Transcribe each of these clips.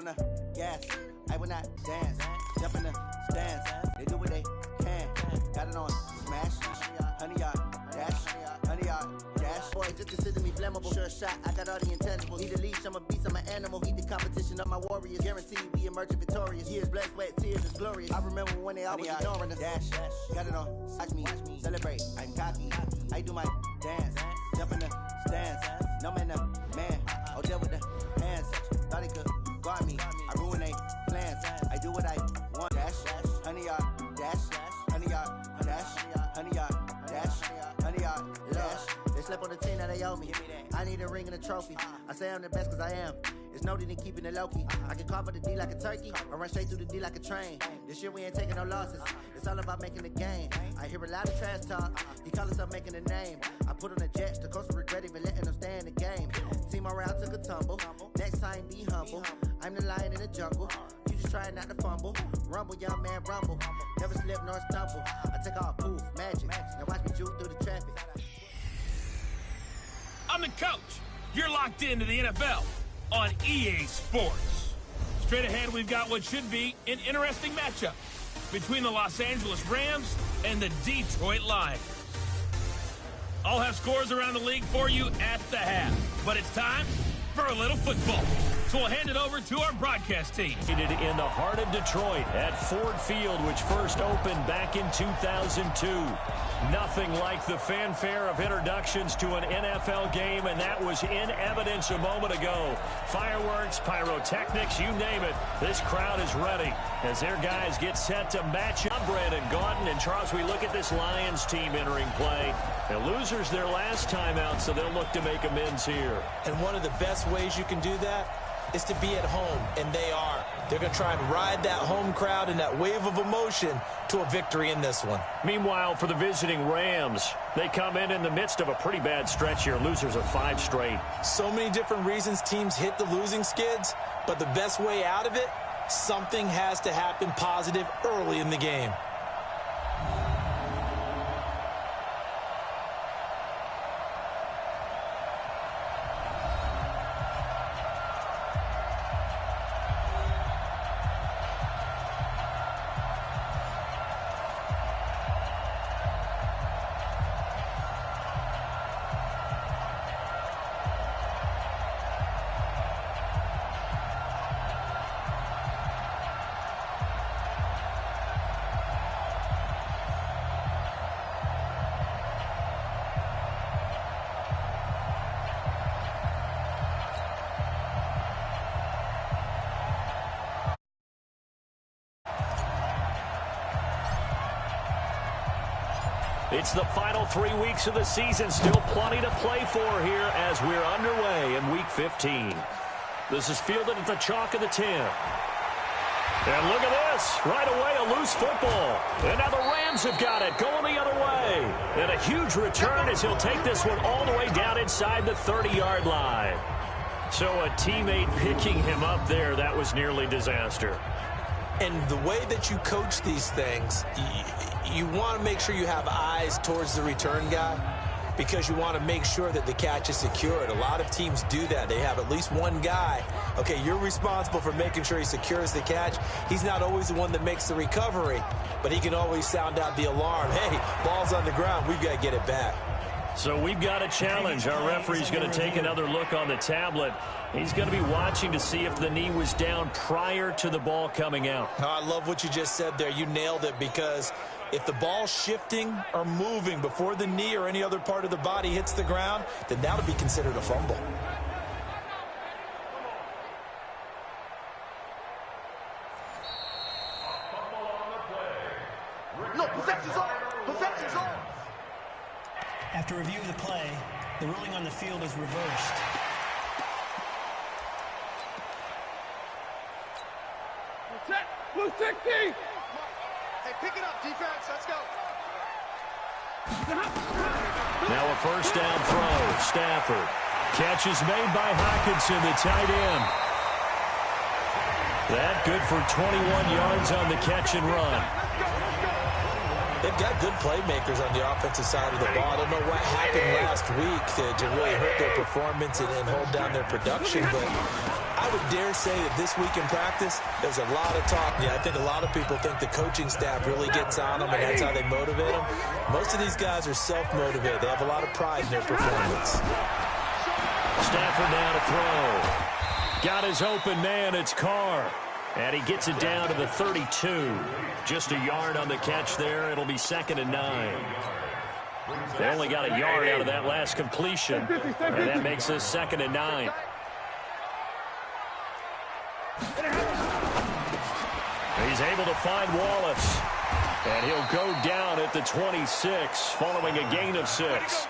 on the gas, I will not dance. Jump in the stands, they do what they can. Got it on smash, honey yard dash, honey yard dash. Boys just consider me flammable. Sure shot, I got all the intangibles. Need a leash, I'm a beast, I'm an animal. Heat the competition of my warriors. Guaranteed we emerging victorious. Years, blood, sweat, tears is glorious. I remember when they always ignoring us. Dash, got it on, watch me, celebrate. I'm cocky, I do my dance. Jump in the stands, no man, man. Oh, deal with the hands. Thought he could guard me. I ruin they plans. I do what I want. Dash, honey yard, dash, honey yard, dash, honey yard, dash, honey yard, dash. They slept on the team that they owe me. I need a ring and a trophy. I say I'm the best cause I am. It's no need in keeping it low-key. I can carve up the D like a turkey or run straight through the D like a train. This year we ain't taking no losses. It's all about making the game. I hear a lot of trash talk. He call himself making a name. I put on the Jets. The coach will regret even letting them stay in the game. Team around took a tumble. Next time be humble. I'm the lion in the jungle. You just try not to fumble. Rumble, young man, rumble. Never slip nor stumble. I take off, poof, magic. Now watch me juke through the traffic. I'm the coach. You're locked into the NFL on EA Sports. Straight ahead, we've got what should be an interesting matchup between the Los Angeles Rams and the Detroit Lions. I'll have scores around the league for you at the half, but it's time for a little football. So we'll hand it over to our broadcast team. In the heart of Detroit at Ford Field, which first opened back in 2002. Nothing like the fanfare of introductions to an NFL game, and that was in evidence a moment ago. Fireworks, pyrotechnics, you name it. This crowd is ready as their guys get set to match up. Brandon Gaudin and Charles, we look at this Lions team entering play. The losers their last time out, so they'll look to make amends here. And one of the best ways you can do that is to be at home, and they are. They're going to try and ride that home crowd and that wave of emotion to a victory in this one. Meanwhile, for the visiting Rams, they come in the midst of a pretty bad stretch here. Losers of 5 straight. So many different reasons teams hit the losing skids, but the best way out of it, something has to happen positive early in the game. It's the final 3 weeks of the season. Still plenty to play for here as we're underway in Week 15. This is fielded at the chalk of the 10. And look at this. Right away, a loose football. And now the Rams have got it, going the other way. And a huge return as he'll take this one all the way down inside the 30-yard line. So a teammate picking him up there, that was nearly disaster. And the way that you coach these things, you want to make sure you have eyes towards the return guy because you want to make sure that the catch is secured. A lot of teams do that. They have at least one guy. Okay, you're responsible for making sure he secures the catch. He's not always the one that makes the recovery, but he can always sound out the alarm. Hey, ball's on the ground. We've got to get it back. So we've got a challenge. Our referee's going to take another look on the tablet. He's going to be watching to see if the knee was down prior to the ball coming out. Oh, I love what you just said there. You nailed it, because if the ball's shifting or moving before the knee or any other part of the body hits the ground, then that would be considered a fumble. No, possession's on. Possession's on. After review of the play, the ruling on the field is reversed. Protect me! Hey, pick it up, defense. Let's go. Now a first down throw. Stafford. Catch is made by Hockenson, the tight end. That good for 21 yards on the catch and run. They've got good playmakers on the offensive side of the ball. I don't know what happened last week to really hurt their performance and hold down their production, but I would dare say that this week in practice, there's a lot of talk. Yeah, I think a lot of people think the coaching staff really gets on them, and that's how they motivate them. Most of these guys are self-motivated. They have a lot of pride in their performance. Stafford now to throw. Got his open man. It's Carr. And he gets it down to the 32. Just a yard on the catch there. It'll be 2nd and 9. They only got a yard out of that last completion, and that makes this 2nd and 9. He's able to find Wallace. And he'll go down at the 26 following a gain of 6.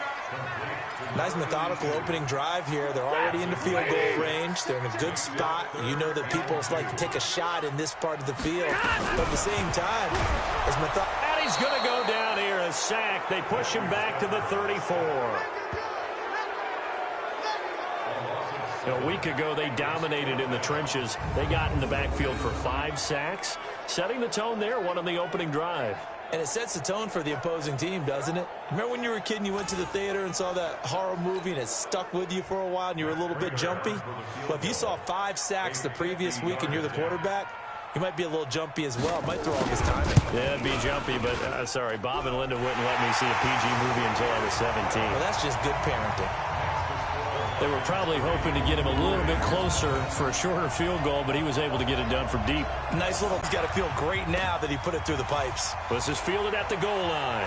Nice methodical opening drive here. They're already in the field goal range. They're in a good spot. You know that people like to take a shot in this part of the field. But at the same time, as and he's going to go down here, a sack. They push him back to the 34. A week ago, they dominated in the trenches. They got in the backfield for 5 sacks, setting the tone there, one on the opening drive. And it sets the tone for the opposing team, doesn't it? Remember when you were a kid and you went to the theater and saw that horror movie and it stuck with you for a while and you were a little bit jumpy? Well, if you saw 5 sacks the previous week and you're the quarterback, you might be a little jumpy as well. Might throw off his timing. Yeah, it'd be jumpy, but sorry, Bob and Linda wouldn't let me see a PG movie until I was 17. Well, that's just good parenting. They were probably hoping to get him a little bit closer for a shorter field goal, but he was able to get it done from deep. Nice little, he's got to feel great now that he put it through the pipes. This is fielded at the goal line.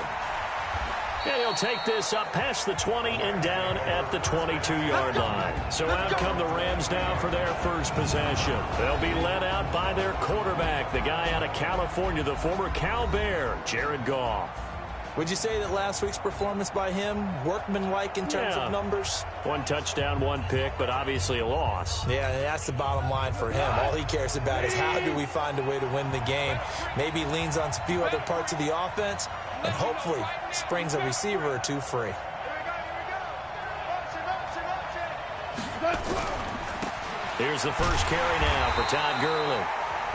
And he'll take this up past the 20 and down at the 22-yard line. So out come the Rams now for their first possession. They'll be led out by their quarterback, the guy out of California, the former Cal Bear, Jared Goff. Would you say that last week's performance by him, workmanlike in terms of numbers? 1 touchdown, 1 pick, but obviously a loss. Yeah, that's the bottom line for him. All he cares about is how do we find a way to win the game. Maybe he leans on a few other parts of the offense and hopefully springs a receiver or 2 free. Here's the first carry now for Todd Gurley.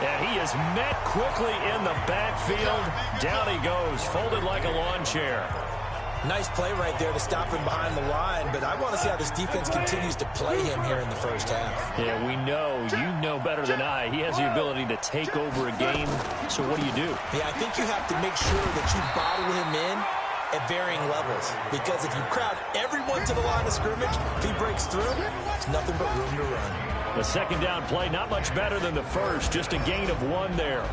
And he is met quickly in the backfield. Down he goes, folded like a lawn chair. Nice play right there to stop him behind the line, but I want to see how this defense continues to play him here in the first half. Yeah, we know. You know better than I. He has the ability to take over a game. So what do you do? Yeah, I think you have to make sure that you bottle him in at varying levels, because if you crowd everyone to the line of scrimmage, if he breaks through, it's nothing but room to run. The second down play, not much better than the first, just a gain of 1 there.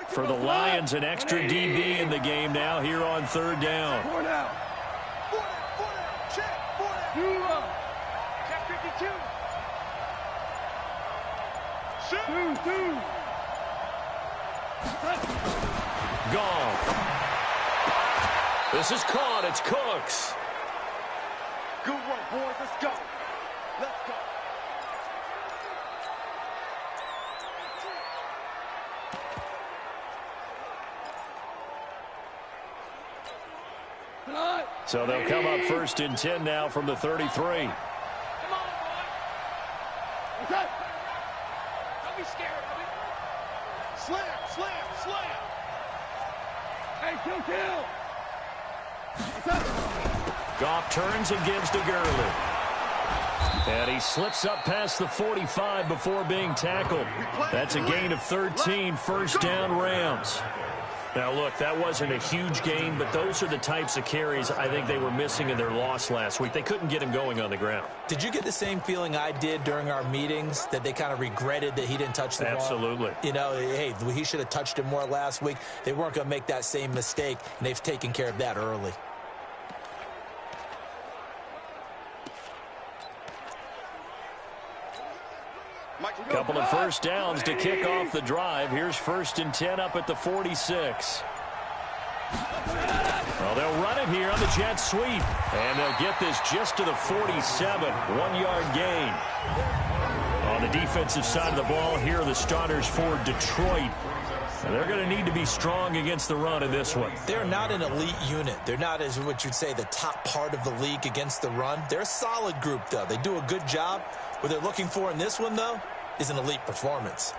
For the Lions, an extra DB in the game now here on 3rd down. 4 down. 4 down. Check. 4 down. Check 52. Shoot. 2. Gone. This is caught. It's Cooks. Good work, boys. Let's go. Let's go. So they'll come up 1st and 10 now from the 33. Come on, boy. Okay. Don't be scared of it. Slam. Hey, kill. Goff turns and gives to Gurley. And he slips up past the 45 before being tackled. That's a gain of 13, 1st down Rams. Now, look, that wasn't a huge gain, but those are the types of carries I think they were missing in their loss last week. They couldn't get him going on the ground. Did you get the same feeling I did during our meetings, that they kind of regretted that he didn't touch the ball? Absolutely. You know, hey, he should have touched it more last week. They weren't going to make that same mistake, and they've taken care of that early. Couple of 1st downs to kick off the drive. Here's 1st and 10 up at the 46. Well, they'll run it here on the jet sweep. And they'll get this just to the 47. 1-yard gain. On the defensive side of the ball, here are the starters for Detroit. And they're going to need to be strong against the run in this one. They're not an elite unit. They're not, as what you'd say, the top part of the league against the run. They're a solid group, though. They do a good job. What they're looking for in this one, though, is an elite performance.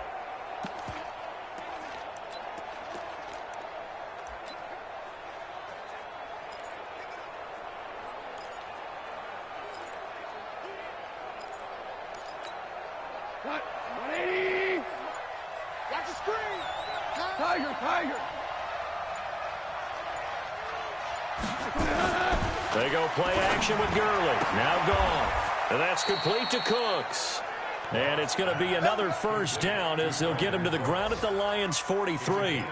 Cut. 180. Watch the screen. Tiger, Tiger. They go play action with Gurley. Now gone. And that's complete to Cooks. And it's going to be another first down as they'll get him to the ground at the Lions' 43.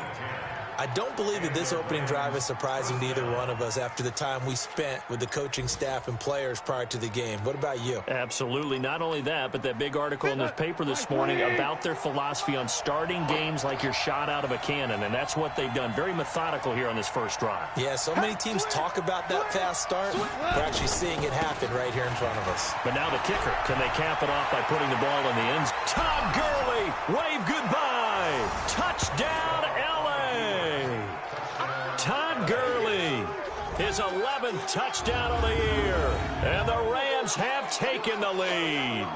I don't believe that this opening drive is surprising to either one of us after the time we spent with the coaching staff and players prior to the game. What about you? Absolutely. Not only that, but that big article in the paper this morning about their philosophy on starting games like you're shot out of a cannon, and that's what they've done. Very methodical here on this first drive. Yeah, so many teams talk about that fast start. We're actually seeing it happen right here in front of us. But now the kicker. Can they cap it off by putting the ball in the end zone? Todd Gurley, wave goodbye. Touchdown, Todd Gurley, his 11th touchdown of the year, and the Rams have taken the lead.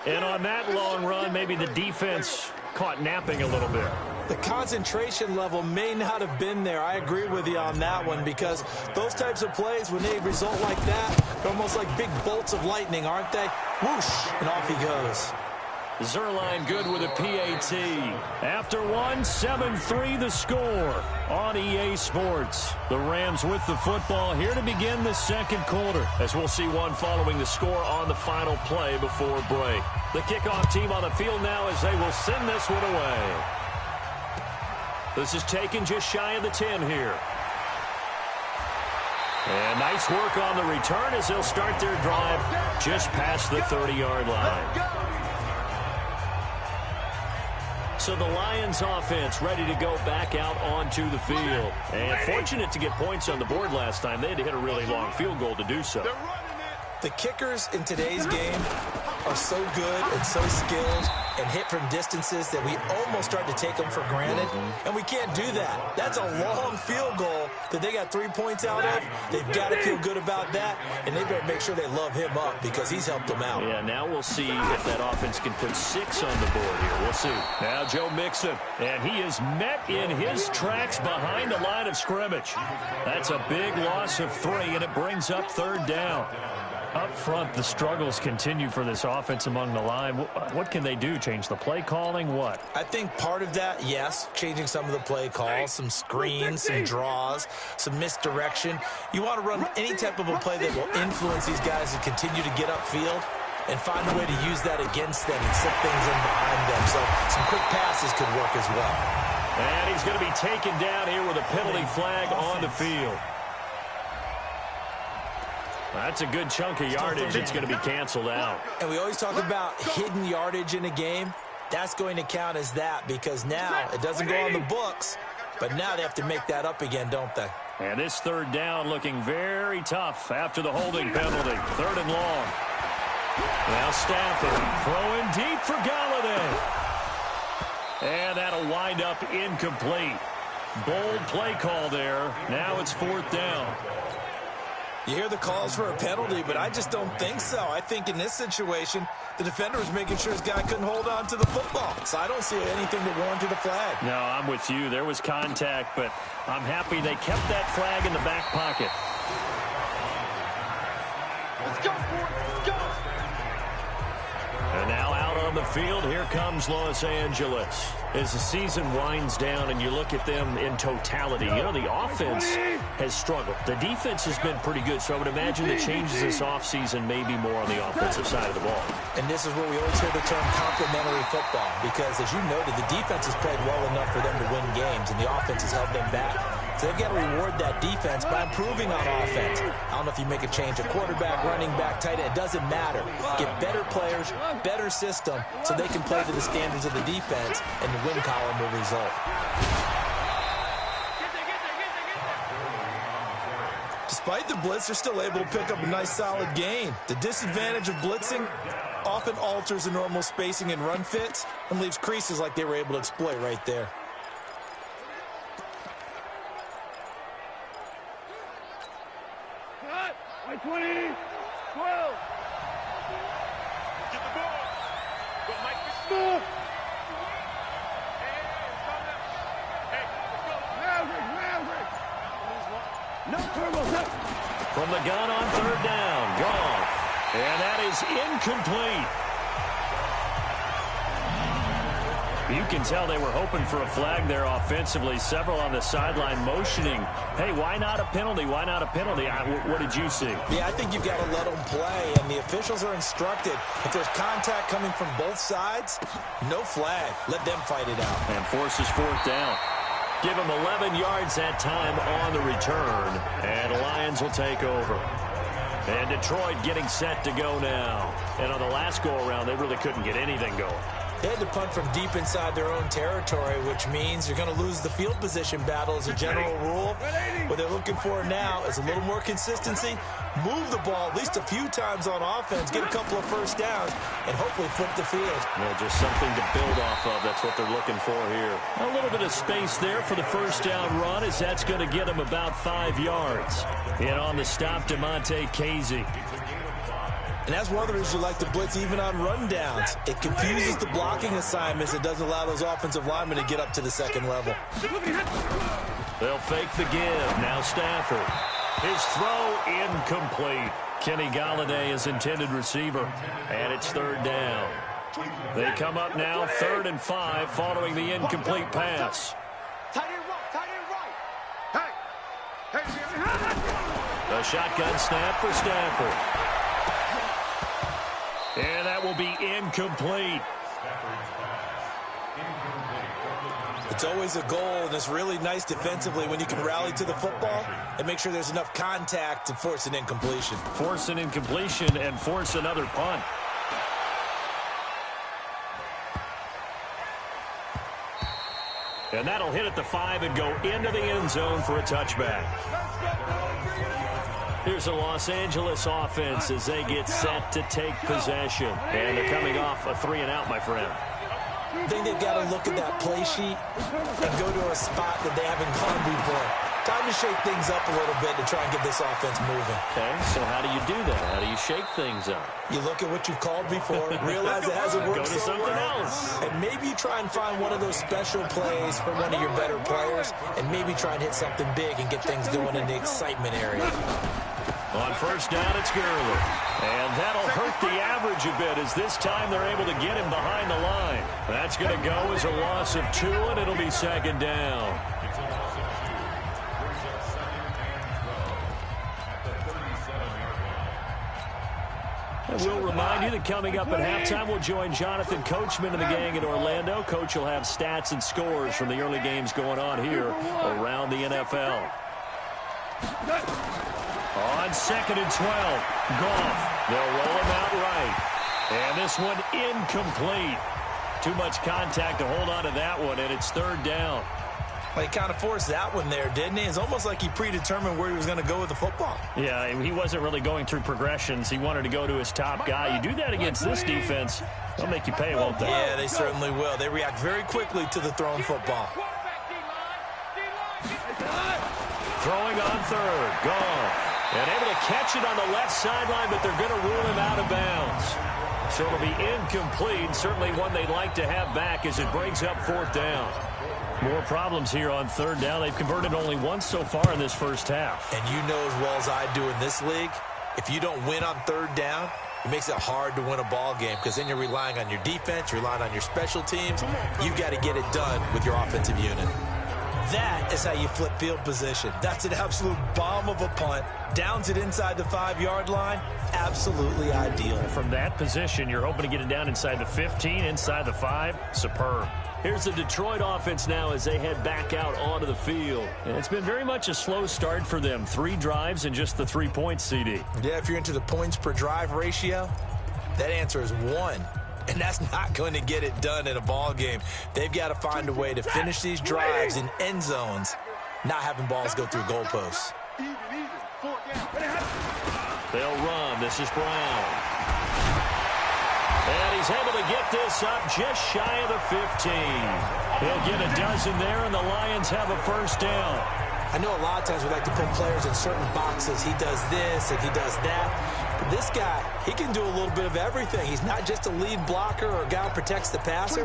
And on that long run, maybe the defense caught napping a little bit. The concentration level may not have been there. I agree with you on that one, because those types of plays, when they result like that, they're almost like big bolts of lightning, aren't they? Whoosh, and off he goes. Zerline good with a PAT. After one, 7-3 the score on EA Sports. The Rams with the football here to begin the second quarter, as we'll see one following the score on the final play before break. The kickoff team on the field now as they will send this one away. This is taken just shy of the 10 here. And nice work on the return as they'll start their drive just past the 30-yard line. So the Lions offense ready to go back out onto the field. And fortunate to get points on the board last time. They had to hit a really long field goal to do so. The kickers in today's game are so good and so skilled and hit from distances that we almost start to take them for granted. And we can't do that. That's a long field goal that they got 3 points out of. They've got to feel good about that, and they better make sure they love him up because he's helped them out. Yeah, now we'll see if that offense can put 6 on the board here. We'll see. Now Joe Mixon, and he is met in his tracks behind the line of scrimmage. That's a big loss of 3, and it brings up third down. Up front, the struggles continue for this offense among the line. What can they do? Change the play calling? What? I think part of that, yes, changing some of the play calls, some screens, some draws, some misdirection. You want to run any type of a play that will influence these guys to continue to get upfield and find a way to use that against them and slip things in behind them. So some quick passes could work as well. And he's going to be taken down here with a penalty flag on the field. That's a good chunk of yardage. It's going to be canceled out. And we always talk about hidden yardage in a game. That's going to count as that because now it doesn't go on the books, but now they have to make that up again, don't they? And this third down looking very tough after the holding penalty. 3rd and long. Now Stafford throwing deep for Galladay. And that'll wind up incomplete. Bold play call there. Now it's 4th down. You hear the calls for a penalty, but I just don't think so. I think in this situation, the defender was making sure his guy couldn't hold on to the football. So I don't see anything to warrant a flag. No, I'm with you. There was contact, but I'm happy they kept that flag in the back pocket. Let's go, boys. Let's go. And now out on the field, here comes Los Angeles. As the season winds down and you look at them in totality, you know, the offense has struggled. The defense has been pretty good, so I would imagine the changes this offseason may be more on the offensive side of the ball. And this is where we always hear the term complementary football because, as you noted, the defense has played well enough for them to win games, and the offense has held them back. So they've got to reward that defense by improving on offense. I don't know if you make a change, a quarterback, running back, tight end, it doesn't matter. Get better players, better system, so they can play to the standards of the defense, and the win column will result. Despite the blitz, they're still able to pick up a nice solid gain. The disadvantage of blitzing, often alters the normal spacing and run fits and leaves creases like they were able to exploit right there. Cut. 20, 12. Get the ball. Go, Mike. Move. Hey, let's go. No turbo. From the gun on third down. Goff. And that is incomplete. You can tell they were hoping for a flag there offensively. Several on the sideline motioning. Hey, why not a penalty? Why not a penalty? What did you see? Yeah, I think you've got to let them play, and the officials are instructed. If there's contact coming from both sides, no flag. Let them fight it out. And forces fourth down. Give them 11 yards that time on the return, and the Lions will take over. And Detroit getting set to go now. And on the last go-around, they really couldn't get anything going. They had to punt from deep inside their own territory, which means you're going to lose the field position battle as a general rule. What they're looking for now is a little more consistency, move the ball at least a few times on offense, get a couple of first downs, and hopefully flip the field. Yeah, just something to build off of. That's what they're looking for here. A little bit of space there for the first down run, as that's going to get them about 5 yards. And on the stop, DeMonte Casey. And that's one of the reasons you like to blitz even on rundowns. It confuses the blocking assignments. It doesn't allow those offensive linemen to get up to the second level. They'll fake the give. Now Stafford. His throw incomplete. Kenny Golladay is intended receiver. And it's third down. They come up now 3rd and 5 following the incomplete pass. Tight end right. Hey. A shotgun snap for Stafford. And that will be incomplete. It's always a goal, and it's really nice defensively when you can rally to the football and make sure there's enough contact to force an incompletion. Force an incompletion and force another punt. And that'll hit at the 5 and go into the end zone for a touchback. Here's the Los Angeles offense as they get set to take possession. And they're coming off a 3-and-out, my friend. I think they've got to look at that play sheet and go to a spot that they haven't gone before. Time to shake things up a little bit to try and get this offense moving. Okay, so how do you do that? How do you shake things up? You look at what you've called before, realize it hasn't worked Go to so something well, else. and maybe try and find one of those special plays from one of your better players, and maybe try and hit something big and get things going in the excitement area. On first down, it's Gurley. And that'll hurt the average a bit as this time they're able to get him behind the line. That's going to go as a loss of 2, and it'll be 2nd down. And we'll remind you that coming up at halftime, we'll join Jonathan Coachman and the gang in Orlando. Coach will have stats and scores from the early games going on here around the NFL. On 2nd and 12, Goff. They'll roll him out right. And this one incomplete. Too much contact to hold on to that one, and it's 3rd down. Well, he kind of forced that one there, didn't he? It's almost like he predetermined where he was going to go with the football. Yeah, he wasn't really going through progressions. He wanted to go to his top guy. You do that against this defense, they'll make you pay, won't they? Yeah, they certainly will. They react very quickly to the thrown football. Throwing on 3rd, Goff. And able to catch it on the left sideline, but they're going to rule him out of bounds. So it'll be incomplete. Certainly one they'd like to have back as it brings up 4th down. More problems here on 3rd down. They've converted only once so far in this first half. And you know as well as I do in this league, if you don't win on 3rd down, it makes it hard to win a ball game because then you're relying on your defense, you're relying on your special teams. You got to get it done with your offensive unit. That is how you flip field position. That's an absolute bomb of a punt. Downs it inside the 5-yard line. Absolutely ideal. From that position, you're hoping to get it down inside the 15, inside the 5. Superb. Here's the Detroit offense now as they head back out onto the field. And it's been very much a slow start for them. 3 drives and just the 3 points, CD. Yeah, if you're into the points per drive ratio, that answer is 1. And that's not going to get it done in a ball game. They've got to find a way to finish these drives in end zones, not having balls go through goalposts. They'll run. This is Brown. And he's able to get this up just shy of the 15. He'll get a dozen there, and the Lions have a first down. I know a lot of times we like to put players in certain boxes. He does this and he does that. But this guy, he can do a little bit of everything. He's not just a lead blocker or a guy who protects the passer.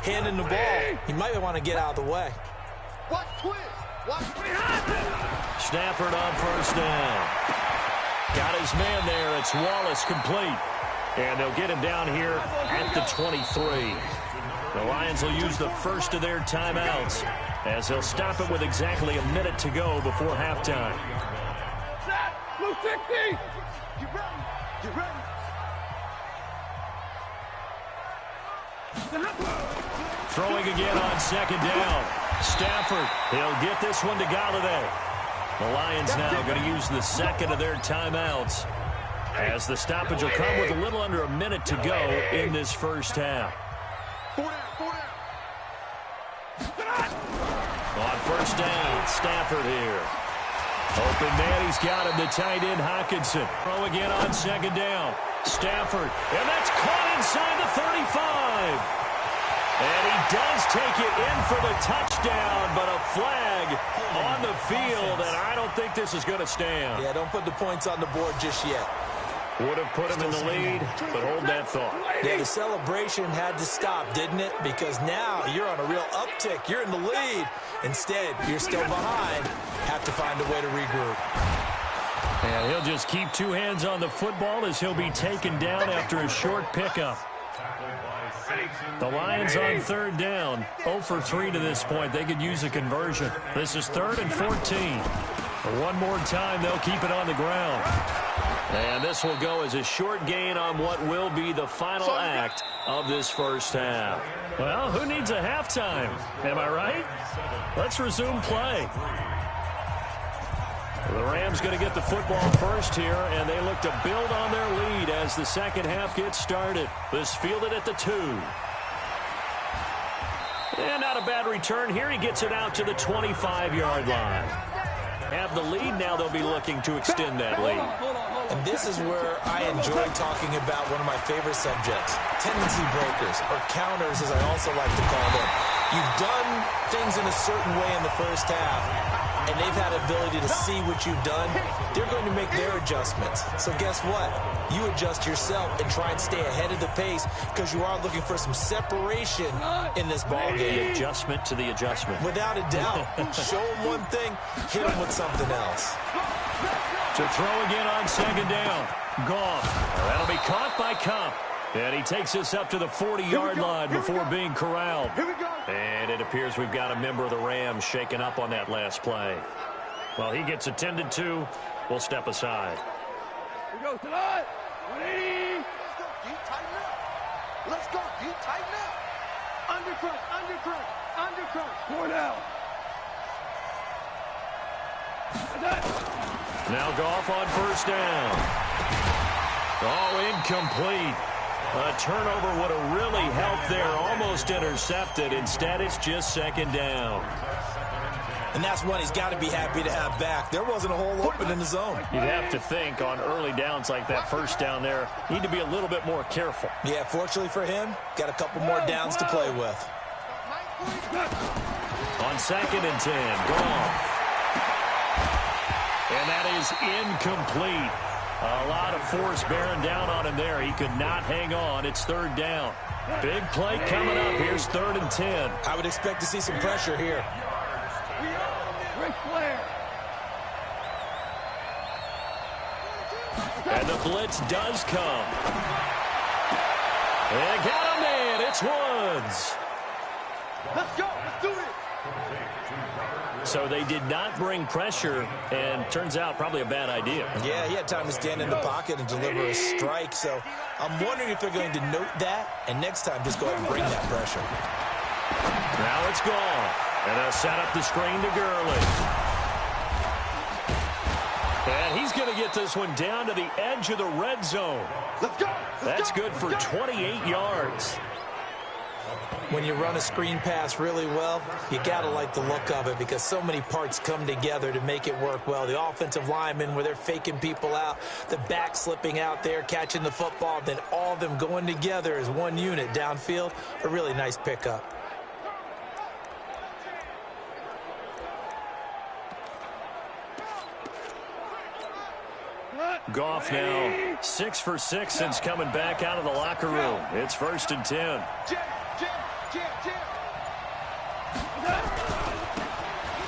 Handing the ball, he might want to get out of the way. Stafford on first down. Got his man there. It's Wallace complete. And they'll get him down here at the 23. The Lions will use the first of their timeouts as they'll stop it with exactly a minute to go before halftime. Blue 60! Get ready! Get ready! Throwing again on second down. Stafford, he'll get this one to Galladay. The Lions now going to use the second of their timeouts as the stoppage will come with a little under a minute to go in this first half. On first down, Stafford here. Open man, he's got him, the tight end Hockenson. Throw again on second down. Stafford, and that's caught inside the 35. And he does take it in for the touchdown, but a flag on the field, and I don't think this is going to stand. Yeah, don't put the points on the board just yet. Would have put him in the lead, but hold that thought. Yeah, the celebration had to stop, didn't it? Because now you're on a real uptick. You're in the lead. Instead, you're still behind. Have to find a way to regroup. And he'll just keep two hands on the football as he'll be taken down after a short pickup. The Lions on third down, 0 for 3 to this point. They could use a conversion. This is 3rd and 14. One more time, they'll keep it on the ground. And this will go as a short gain on what will be the final act of this first half. Well, who needs a halftime? Am I right? Let's resume play. The Rams going to get the football first here, and they look to build on their lead as the second half gets started. This fielded at the 2. And not a bad return here. He gets it out to the 25-yard line. Have the lead now. They'll be looking to extend that lead. And this is where I enjoy talking about one of my favorite subjects, tendency breakers, or counters as I also like to call them. You've done things in a certain way in the first half, and they've had the ability to see what you've done. They're going to make their adjustments. So guess what? You adjust yourself and try and stay ahead of the pace because you are looking for some separation in this ball game. The adjustment to the adjustment. Without a doubt. Show them one thing, hit them with something else. To throw again on second down. Goff. That'll be caught by Kupp. And he takes us up to the 40-yard line before being corralled. And it appears we've got a member of the Rams shaken up on that last play. Well, he gets attended to. We'll step aside. Here we go tonight. 180. Let's go. Deep, tighten up. Undercut, undercut, undercut. Going out. Now Goff on first down. Oh, incomplete. A turnover would have really helped there. Almost intercepted. Instead, it's just second down. And that's one he's got to be happy to have back. There wasn't a hole open in the zone. You'd have to think on early downs like that first down there, need to be a little bit more careful. Yeah, fortunately for him, got a couple more downs to play with. On 2nd and 10, Goff. And that is incomplete. A lot of force bearing down on him there. He could not hang on. It's 3rd down. Big play coming up. Here's 3rd and 10. I would expect to see some pressure here. And the blitz does come. And got him in. It's Woods. Let's go. Let's do it. So they did not bring pressure, and turns out probably a bad idea. Yeah, he had time to stand in the pocket and deliver a strike, so I'm wondering if they're going to note that, and next time just go ahead and bring that pressure. Now it's gone, and they'll set up the screen to Gurley. And he's going to get this one down to the edge of the red zone. Let's go. That's good for 28 yards. When you run a screen pass really well, you got to like the look of it because so many parts come together to make it work well. The offensive linemen, where they're faking people out, the back slipping out there, catching the football, then all of them going together as one unit downfield. A really nice pickup. Goff now 6 for 6 since coming back out of the locker room. It's 1st and 10.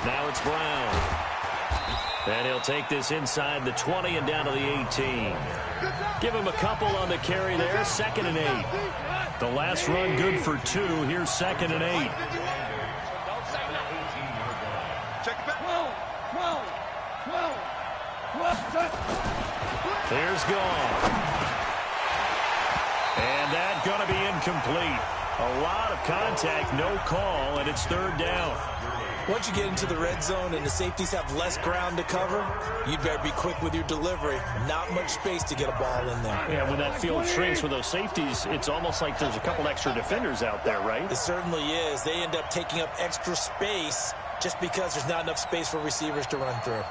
Now it's Brown. And he'll take this inside the 20 and down to the 18. Give him a couple on the carry there. 2nd and 8. The last run good for 2. Here's 2nd and 8. Here's Goff. And that's going to be incomplete. A lot of contact, no call, and it's 3rd down. Once you get into the red zone and the safeties have less ground to cover, you'd better be quick with your delivery. Not much space to get a ball in there. Yeah, when that field shrinks with those safeties, it's almost like there's a couple extra defenders out there, right? It certainly is. They end up taking up extra space just because there's not enough space for receivers to run through.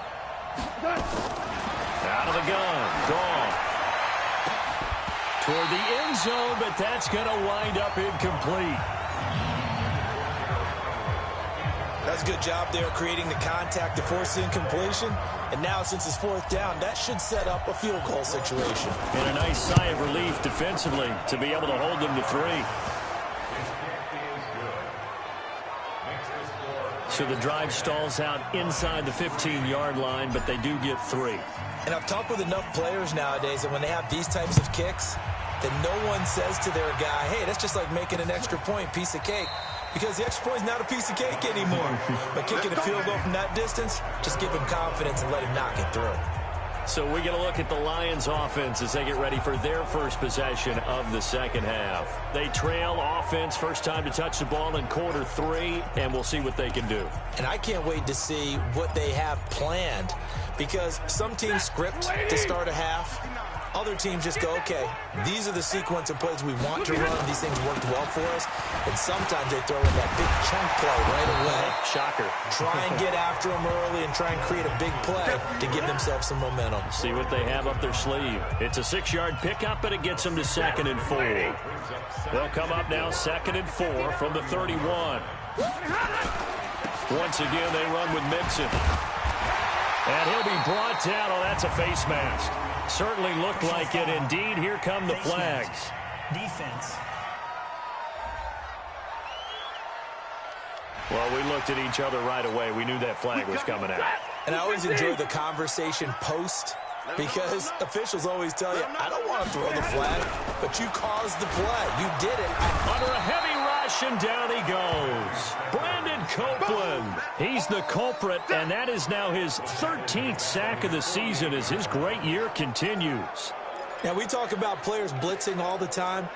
Out of the gun, Goff. Toward the end zone, but that's going to wind up incomplete. That's a good job there creating the contact to force the incompletion. And now, since it's 4th down, that should set up a field goal situation. And a nice sigh of relief defensively to be able to hold them to 3. So the drive stalls out inside the 15-yard line, but they do get 3. And I've talked with enough players nowadays that when they have these types of kicks, that no one says to their guy, hey, that's just like making an extra point, piece of cake. Because the extra point is not a piece of cake anymore. But kicking a field goal from that distance, just give him confidence and let him knock it through. So we get a look at the Lions offense as they get ready for their first possession of the 2nd half. They trail offense, first time to touch the ball in quarter 3, and we'll see what they can do. And I can't wait to see what they have planned, because some teams script to start a half. Other teams just go, okay, these are the sequence of plays we want to run. These things worked well for us. And sometimes they throw in that big chunk play right away. Shocker. Try and get after them early and try and create a big play to give themselves some momentum. See what they have up their sleeve. It's a 6-yard pickup, but it gets them to 2nd and 4. They'll come up now 2nd and 4 from the 31. Once again, they run with Mixon. And he'll be brought down. Oh, that's a face mask. Certainly looked like it. Indeed, here come the flags. Defense. Well, we looked at each other right away. We knew that flag was coming out. And I always enjoy the conversation post, because officials always tell you, I don't want to throw the flag, but you caused the play. You did it. Under a heavy rush, and down he goes. Brandon Copeland. He's the culprit, and that is now his 13th sack of the season as his great year continues. Now, we talk about players blitzing all the time.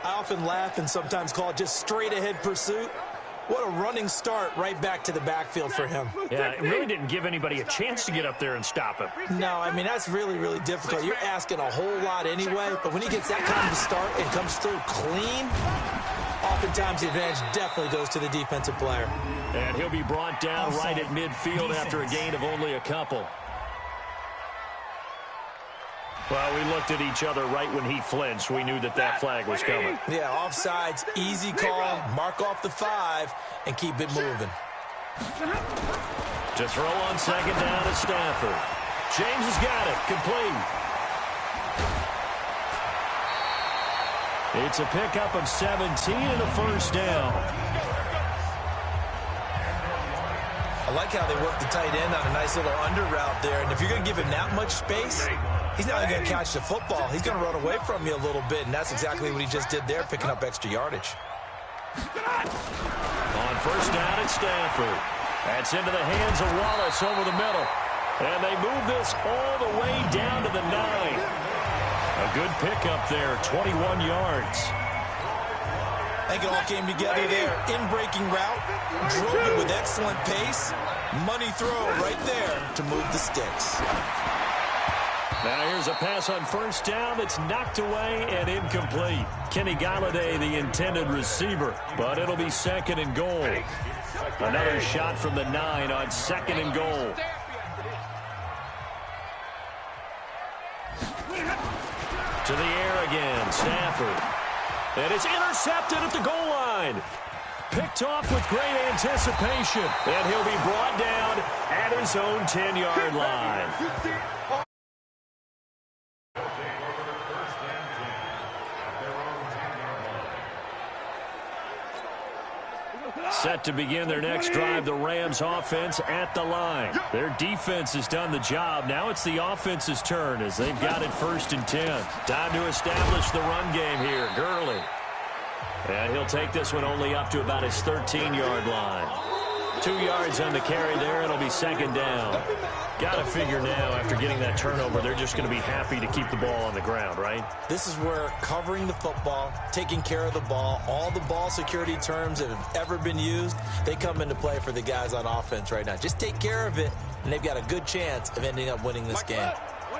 I often laugh and sometimes call it just straight-ahead pursuit. What a running start right back to the backfield for him. Yeah, it really didn't give anybody a chance to get up there and stop him. No, I mean, that's really, really difficult. You're asking a whole lot anyway, but when he gets that kind of a start and comes through clean, oftentimes the advantage definitely goes to the defensive player. And he'll be brought down right at midfield after a gain of only a couple. Well, we looked at each other right when he flinched. We knew that that flag was coming. Yeah, offsides, easy call, mark off the 5, and keep it moving. To throw on 2nd down to Stafford. James has got it, complete. It's a pickup of 17 and a 1st down. I like how they work the tight end on a nice little under route there. And if you're going to give him that much space, he's not only going to catch the football, he's going to run away from you a little bit. And that's exactly what he just did there, picking up extra yardage. On 1st down, it's Stafford. That's into the hands of Wallace over the middle. And they move this all the way down to the 9. A good pickup there, 21 yards. I think it all came together there. In-breaking route, drove it with excellent pace. Money throw right there to move the sticks. Now here's a pass on first down that's knocked away and incomplete. Kenny Galladay, the intended receiver, but it'll be second and goal. Another shot from the 9 on second and goal. To the air again, Stafford. And it's intercepted at the goal line. Picked off with great anticipation. And he'll be brought down at his own 10-yard line. Set to begin their next drive, the Rams offense at the line. Their defense has done the job. Now it's the offense's turn as they've got it 1st and 10. Time to establish the run game here. Gurley. And he'll take this one only up to about his 13-yard line. 2 yards on the carry there. It'll be second down. Got to figure now after getting that turnover, they're just going to be happy to keep the ball on the ground, right? This is where covering the football, taking care of the ball, all the ball security terms that have ever been used, they come into play for the guys on offense right now. Just take care of it, and they've got a good chance of ending up winning this game.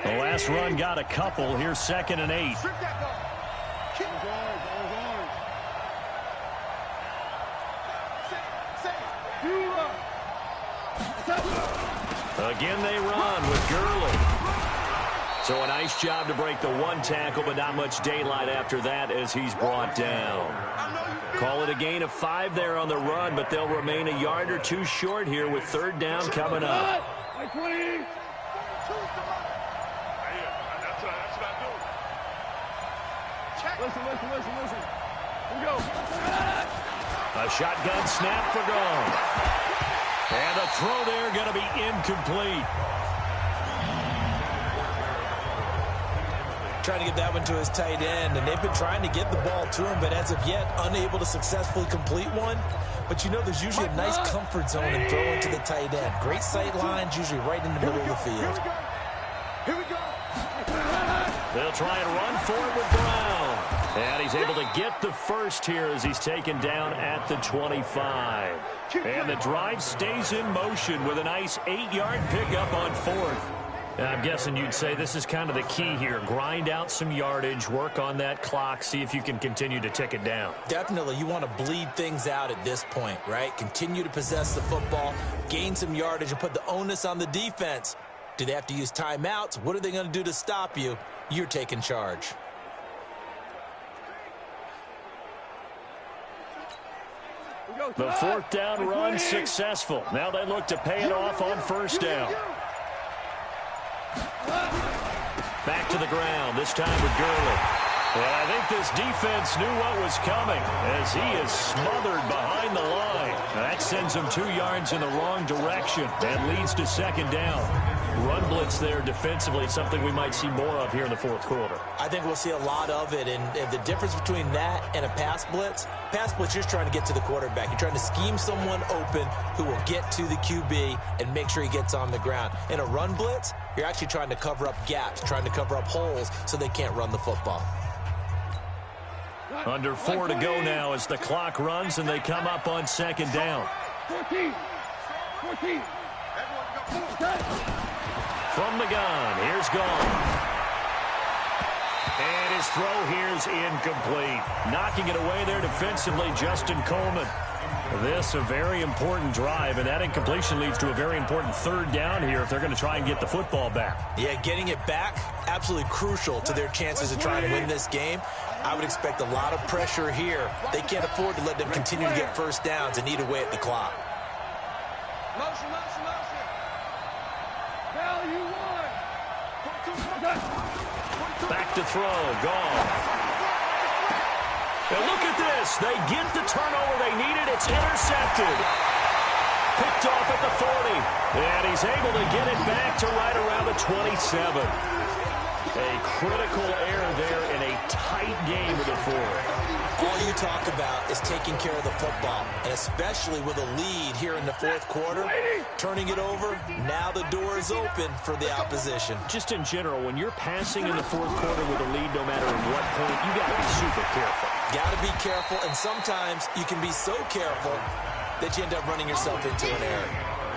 The last run got a couple. Here's 2nd and 8. Again, they run with Gurley. So a nice job to break the 1 tackle, but not much daylight after that as he's brought down. Call it a gain of 5 there on the run, but they'll remain a yard or 2 short here with 3rd down coming up. That's what I do. Listen. Here we go. A shotgun snap for Gone. And the throw there going to be incomplete. Trying to get that one to his tight end, and they've been trying to get the ball to him, but as of yet, unable to successfully complete one. But you know there's usually a nice comfort zone in throwing to the tight end. Great sight lines, usually right in the middle of the field. Here we go. They'll try and run for it with Brown. And he's able to get the first here as he's taken down at the 25. And the drive stays in motion with a nice 8-yard pickup on 4th. And I'm guessing you'd say this is kind of the key here. Grind out some yardage, work on that clock, see if you can continue to tick it down. Definitely, you want to bleed things out at this point, right? Continue to possess the football, gain some yardage, and put the onus on the defense. Do they have to use timeouts? What are they going to do to stop you? You're taking charge. The 4th down run successful. Now they look to pay it off on 1st down. Back to the ground, this time with Gurley. And I think this defense knew what was coming as he is smothered behind the line. That sends him 2 yards in the wrong direction and leads to 2nd down. Run blitz there defensively, something we might see more of here in the 4th quarter. I think we'll see a lot of it, and the difference between that and a pass blitz, you're just trying to get to the quarterback. You're trying to scheme someone open who will get to the QB and make sure he gets on the ground. In a run blitz, you're actually trying to cover up gaps, trying to cover up holes so they can't run the football. Under 4 to go now as the clock runs and they come up on 2nd down. 14. From the gun, here's Gone. And his throw here's incomplete. Knocking it away there defensively, Justin Coleman. This a very important drive, and that incompletion leads to a very important 3rd down here if they're going to try and get the football back. Yeah, getting it back, absolutely crucial to their chances of trying to win this game. I would expect a lot of pressure here. They can't afford to let them continue to get 1st downs and eat away at the clock. Motion. Value 1. Back to throw, Gone. And look at this. They get the turnover they needed. It's intercepted. Picked off at the 40. And he's able to get it back to right around the 27. A critical error there in a tight game with the 4th. All you talk about is taking care of the football, and especially with a lead here in the 4th quarter, turning it over, now the door is open for the opposition. Just in general, when you're passing in the 4th quarter with a lead, no matter at what point, you got to be super careful. Got to be careful, and sometimes you can be so careful that you end up running yourself into an error.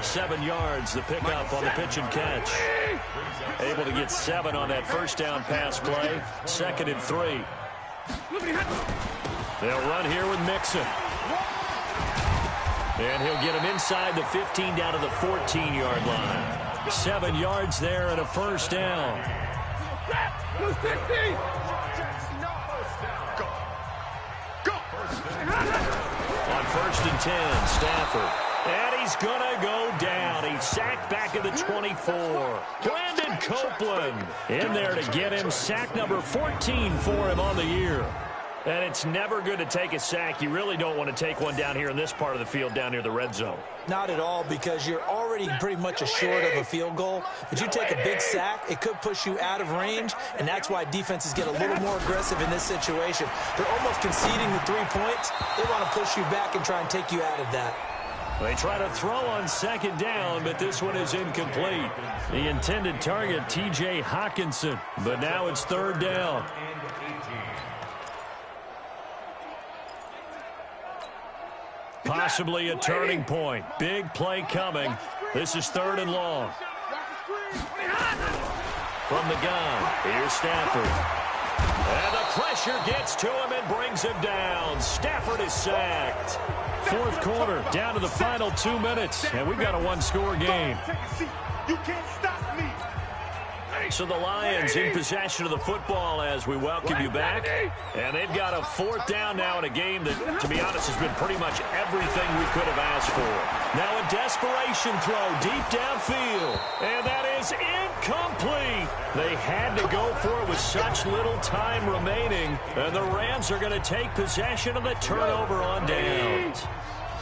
7 yards, the pickup on the pitch and catch. A Able to get 7 on that first down pass play. 2nd and 3. They'll run here with Mixon. And he'll get him inside the 15 down to the 14-yard line. 7 yards there and a first down. On 1st and 10, Stafford. And he's going to go down. He's sacked back at the 24. Brandon Copeland in there to get him. Sack number 14 for him on the year. And it's never good to take a sack. You really don't want to take one down here in this part of the field down near the red zone. Not at all, because you're already pretty much assured of a field goal. But you take a big sack, it could push you out of range, and that's why defenses get a little more aggressive in this situation. They're almost conceding the 3 points. They want to push you back and try and take you out of that. They try to throw on 2nd down, but this one is incomplete. The intended target, T.J. Hawkinson, but now it's 3rd down. Possibly a turning point. Big play coming. This is 3rd and long. From the gun, here's Stafford. And the pressure gets to him and brings him down. Stafford is sacked. 4th quarter, down to the final 2 minutes, and we've got a 1-score game. You can't stop me. So the Lions in possession of the football as we welcome you back. And they've got a 4th down now in a game that, to be honest, has been pretty much everything we could have asked for. Now a desperation throw deep downfield. And that is incomplete. They had to go for it with such little time remaining. And the Rams are going to take possession of the turnover on downs.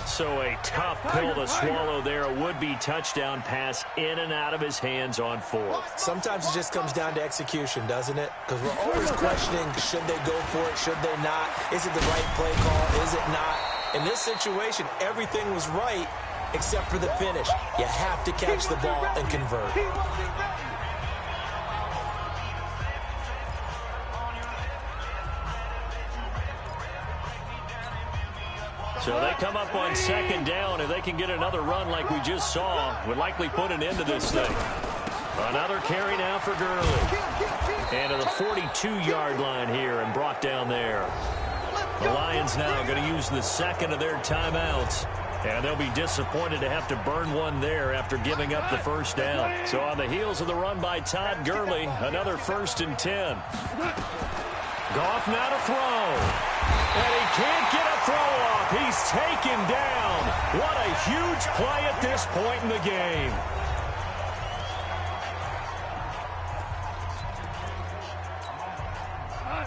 So a tough pill to swallow there. A would-be touchdown pass in and out of his hands on 4th. Sometimes it just comes down to execution, doesn't it? Because we're always questioning, should they go for it, should they not? Is it the right play call, is it not? In this situation, everything was right except for the finish. You have to catch the ball and convert. So they come up on 2nd down. If they can get another run like we just saw, would likely put an end to this thing. Another carry now for Gurley. And to the 42-yard line here and brought down there. The Lions now going to use the 2nd of their timeouts. And they'll be disappointed to have to burn one there after giving up the 1st down. So on the heels of the run by Todd Gurley, another 1st and 10. Goff now to throw. And he can't get a throw off. He's taken down. What a huge play at this point in the game.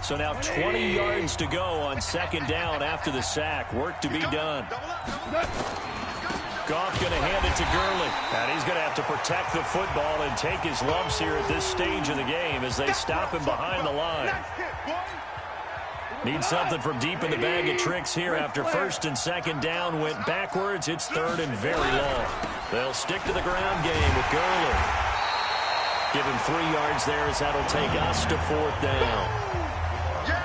So now 20 yards to go on 2nd down after the sack. Work to be done. Goff going to hand it to Gurley. And he's going to have to protect the football and take his lumps here at this stage of the game as they stop him behind the line. Need something from deep in the bag of tricks here after 1st and 2nd down went backwards. It's 3rd and very long. They'll stick to the ground game with Gurley. Give him 3 yards there as that'll take us to 4th down.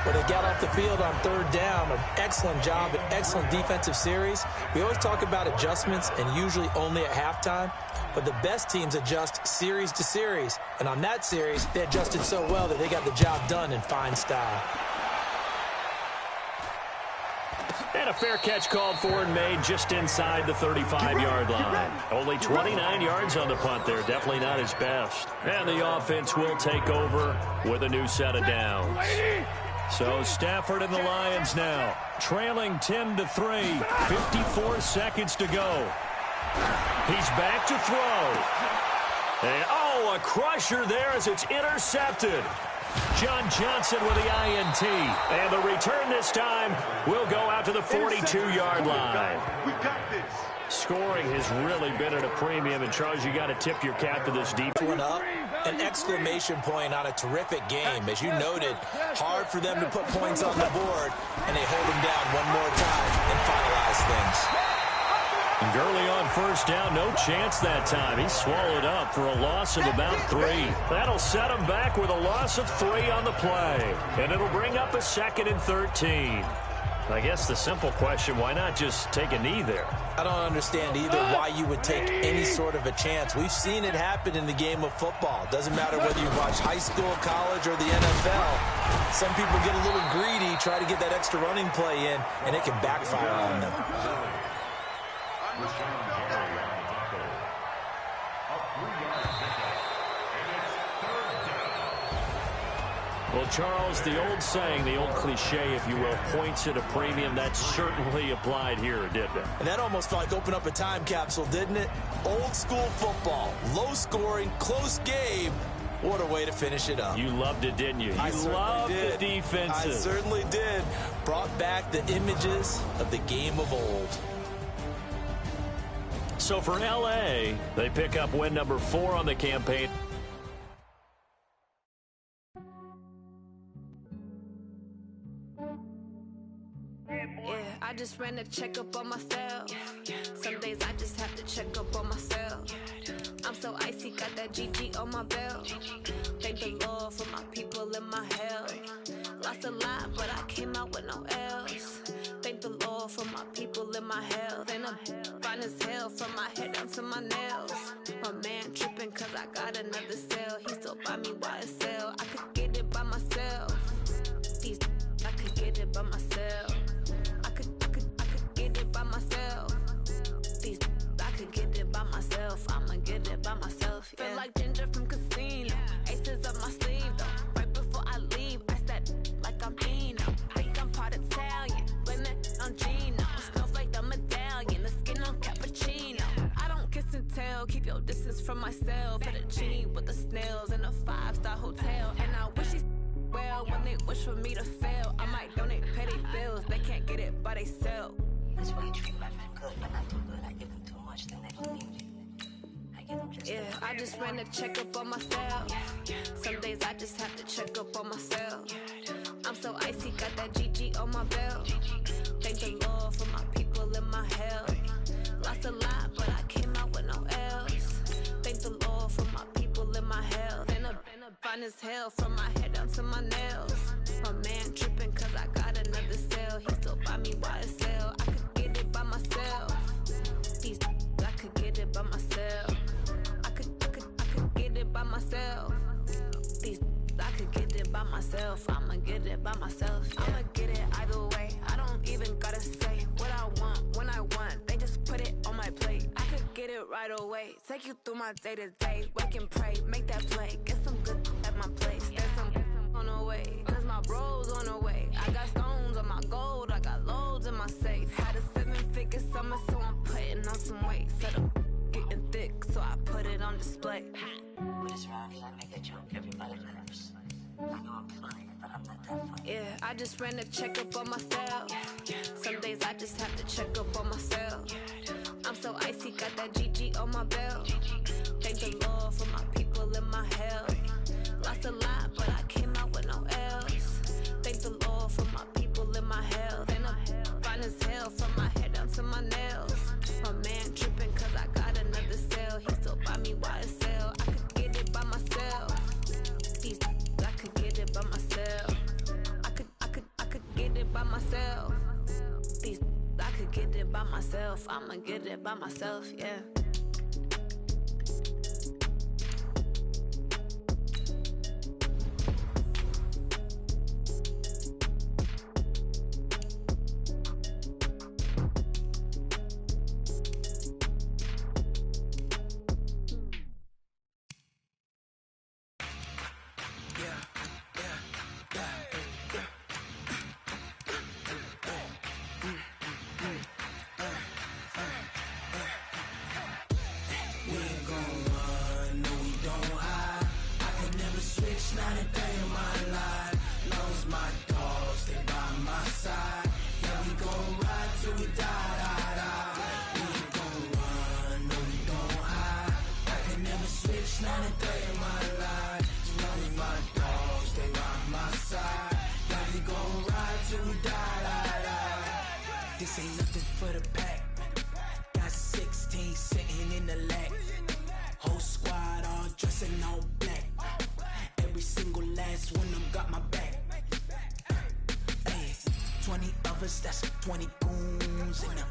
Well, they got off the field on 3rd down. An excellent job, an excellent defensive series. We always talk about adjustments and usually only at halftime. But the best teams adjust series to series. And on that series, they adjusted so well that they got the job done in fine style. And a fair catch called for and made just inside the 35-yard line. Only 29 yards on the punt there. Definitely not his best. And the offense will take over with a new set of downs. So Stafford and the Lions now trailing 10-3. 54 seconds to go. He's back to throw. And, a crusher there as it's intercepted. John Johnson with the INT. And the return this time will go out to the 42-yard line. We got this. Scoring has really been at a premium. And, Charles, you got to tip your cap to this defense. Went up, an exclamation point on a terrific game. As you noted, hard for them to put points on the board. And they hold them down one more time and finalize things. Gurley on 1st down, no chance that time. He's swallowed up for a loss of about 3. That'll set him back with a loss of 3 on the play. And it'll bring up a 2nd and 13. I guess the simple question, why not just take a knee there? I don't understand either why you would take any sort of a chance. We've seen it happen in the game of football. Doesn't matter whether you watch high school, college, or the NFL. Some people get a little greedy, try to get that extra running play in, and it can backfire on them. Well, Charles, the old saying, the old cliche, if you will, points at a premium, that certainly applied here, didn't it? And that almost felt like opened up a time capsule, didn't it? Old school football, low scoring, close game. What a way to finish it up. You loved it, didn't you? I You loved the defenses. I certainly did. Brought back the images of the game of old. So for L.A., they pick up win number 4 on the campaign. I just ran a checkup on myself. Some days I just have to check up on myself. I'm so icy, got that GG on my belt. Thank the Lord for my people and my health. Lost a lot, but I came out with no L's. Thank the Lord for my people and my health. And I'm fine as hell from my head down to my nails. My man tripping cause I got another cell. He still buy me YSL. I could get it by myself. I could get it by myself. I could get it by myself. I could get it by myself. I'ma get it by myself. Yeah. Feel like Ginger from Casino. Aces up my sleeve though. Right before I leave, I said like I'm Eno. Think I'm part Italian. Blame it on Gino. Smells like the medallion. The skin on cappuccino. I don't kiss and tell. Keep your distance from myself. Fettuccine with the snails in a 5-star hotel. And I wish he's well when they wish for me to fail. I might donate petty bills. They can't get it by they sell. That's why you treat my friend good, but not too good. I give them too much, then they don't need it. I give them just enough. I just ran a checkup on myself. Some days I just have to check up on myself. I'm so icy, got that GG on my belt. Thank the Lord for my people and my health. Lost a lot, but I came out with no L's. Thank the Lord for my people and my health. And I'm fine as hell from my head down to my nails. My man tripping cause I got another cell. He still buy me YSL. I could get it by myself. I could get it by myself. I could get it by myself. I could get it by myself. I'ma get it by myself. Yeah. I'ma get it either way. I don't even gotta say what I want when I want. They just put it on my plate. I could get it right away. Take you through my day to day. Wake and pray, make that play. Get some good at my place. There's some on the way. Cause my bro's on the way. I got stones on my gold. I got loads in my safe. Had a 7-figure summer, so I'm putting on some weight. Set up getting thick, so I put it on display. With this round, I make a joke. Everybody laughs. I know I'm funny, but I'm not that funny. Yeah, I just ran a checkup on myself. Some days I just have to check up on myself. I'm so icy, got that GG on my belt. Thank the Lord for my people and my health. Lost a lot, but I came out with no L's. Thank the Lord for my people and my health. And I'm fine as hell from my head down to my nails. My man tripping cause I got another cell. He still buy me YSL. I could get it by myself. I could get it by myself. I could get it by myself. I could get it by myself. I'ma get it by myself, yeah. This ain't nothing for the pack. Got 16 sitting in the lag. Whole squad all dressing all black. Every single last one of them got my back. Ay, 20 of choppers, that's 20 goons in them.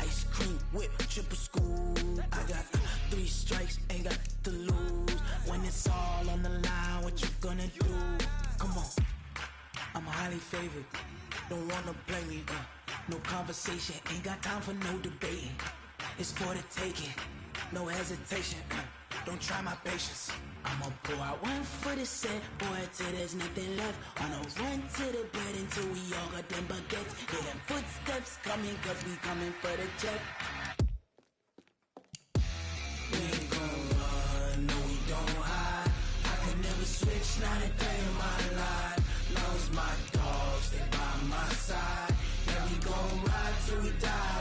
Ice cream whip, triple scoop. I got 3 strikes, ain't got to lose. When it's all on the line, what you gonna do? Come on, I'm highly favored. Don't wanna play me, no conversation, ain't got time for no debating. It's for the taking, no hesitation. Don't try my patience. I'ma pull out one for the set, boy, till there's nothing left. On a run to the bed until we all got them baguettes. Hear them footsteps coming, cause we coming for the jet. We ain't gon' run, no we don't hide. I could never switch, not a day in my life. Long as my dogs, they by my side. Yeah, we gon' ride till we die.